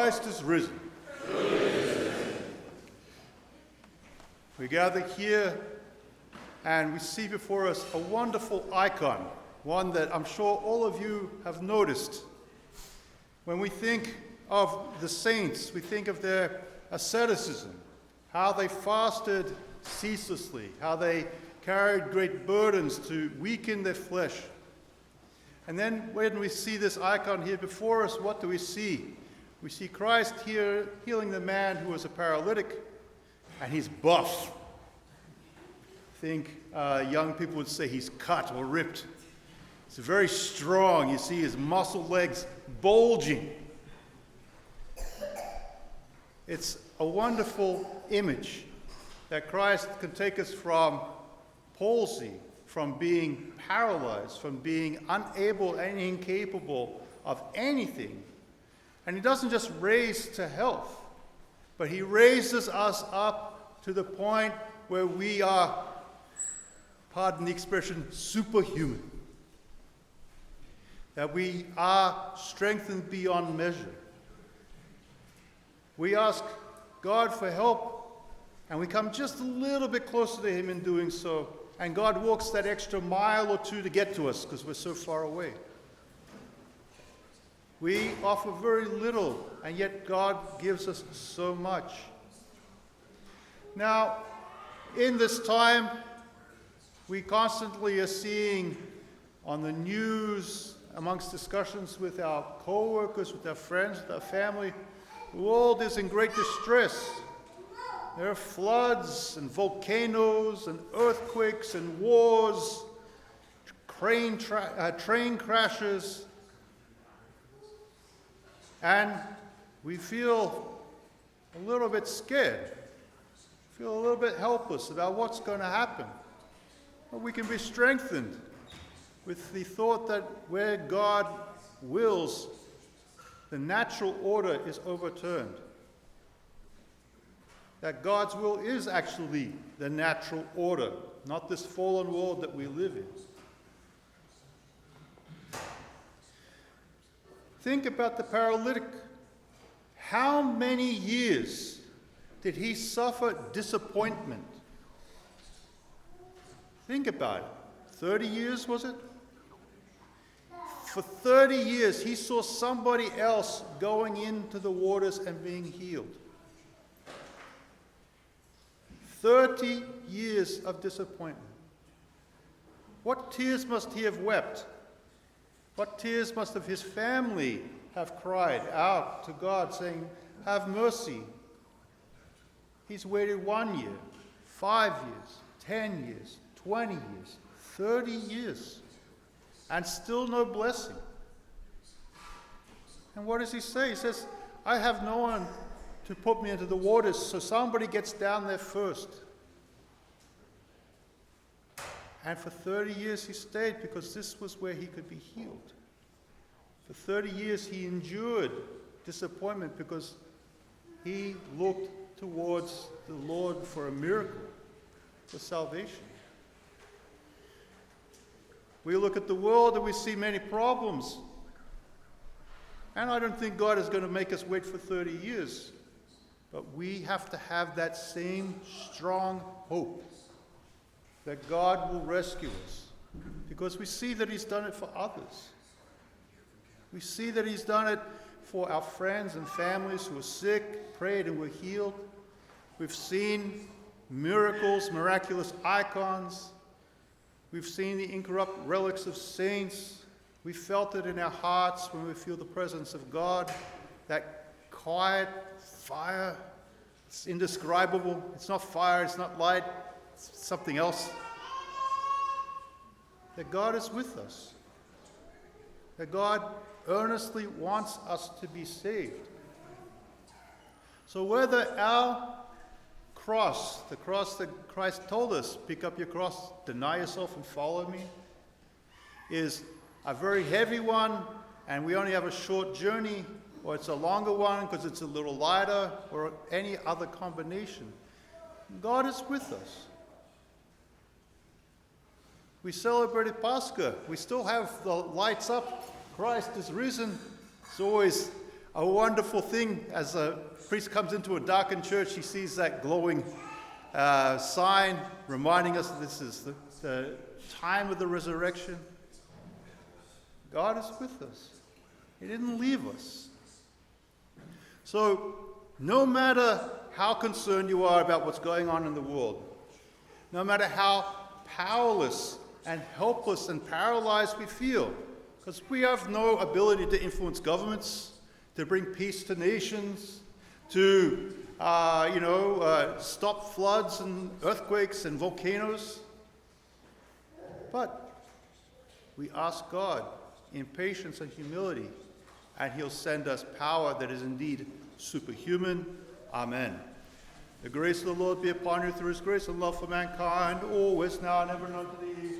Christ is risen. We gather here and we see before us a wonderful icon, one that I'm sure all of you have noticed. When we think of the saints, we think of their asceticism, how they fasted ceaselessly, how they carried great burdens to weaken their flesh. And then when we see this icon here before us, what do we see? We see Christ here healing the man who was a paralytic, and he's buff. I think young people would say he's cut or ripped. He's very strong. You see his muscle legs bulging. It's a wonderful image that Christ can take us from palsy, from being paralyzed, from being unable and incapable of anything. And he doesn't just raise to health, but he raises us up to the point where we are, pardon the expression, superhuman. That we are strengthened beyond measure. We ask God for help, and we come just a little bit closer to him in doing so, and God walks that extra mile or two to get to us because we're so far away. We offer very little, and yet God gives us so much. Now, in this time, we constantly are seeing on the news, amongst discussions with our co-workers, with our friends, with our family, the world is in great distress. There are floods and volcanoes and earthquakes and wars, train crashes, and we feel a little bit scared, feel a little bit helpless about what's going to happen. But we can be strengthened with the thought that where God wills, the natural order is overturned. That God's will is actually the natural order, not this fallen world that we live in. Think about the paralytic. How many years did he suffer disappointment? Think about it. 30 years, was it? For 30 years, he saw somebody else going into the waters and being healed. 30 years of disappointment. What tears must he have wept? What tears must have his family have cried out to God, saying, "Have mercy." He's waited 1 year, 5 years, 10 years, 20 years, 30 years, and still no blessing. And what does he say? He says, "I have no one to put me into the waters, so somebody gets down there first." And for 30 years he stayed because this was where he could be healed. For 30 years he endured disappointment because he looked towards the Lord for a miracle, for salvation. We look at the world and we see many problems. And I don't think God is going to make us wait for 30 years. But we have to have that same strong hope that God will rescue us, because we see that he's done it for others. We see that he's done it for our friends and families who were sick, prayed, and were healed. We've seen miracles, miraculous icons. We've seen the incorrupt relics of saints. We felt it in our hearts when we feel the presence of God, that quiet fire. It's indescribable. It's not fire, it's not light, it's something else. That God is with us. That God earnestly wants us to be saved. So whether our cross, the cross that Christ told us, pick up your cross, deny yourself and follow me, is a very heavy one and we only have a short journey, or it's a longer one because it's a little lighter, or any other combination, God is with us. We celebrated Pascha. We still have the lights up. Christ is risen. It's always a wonderful thing. As a priest comes into a darkened church, he sees that glowing sign reminding us that this is the time of the resurrection. God is with us. He didn't leave us. So, no matter how concerned you are about what's going on in the world, no matter how powerless and helpless and paralyzed we feel, because we have no ability to influence governments, to bring peace to nations, to stop floods and earthquakes and volcanoes. But we ask God in patience and humility, and he'll send us power that is indeed superhuman. Amen. The grace of the Lord be upon you through his grace and love for mankind, always, now, and ever, and unto the age.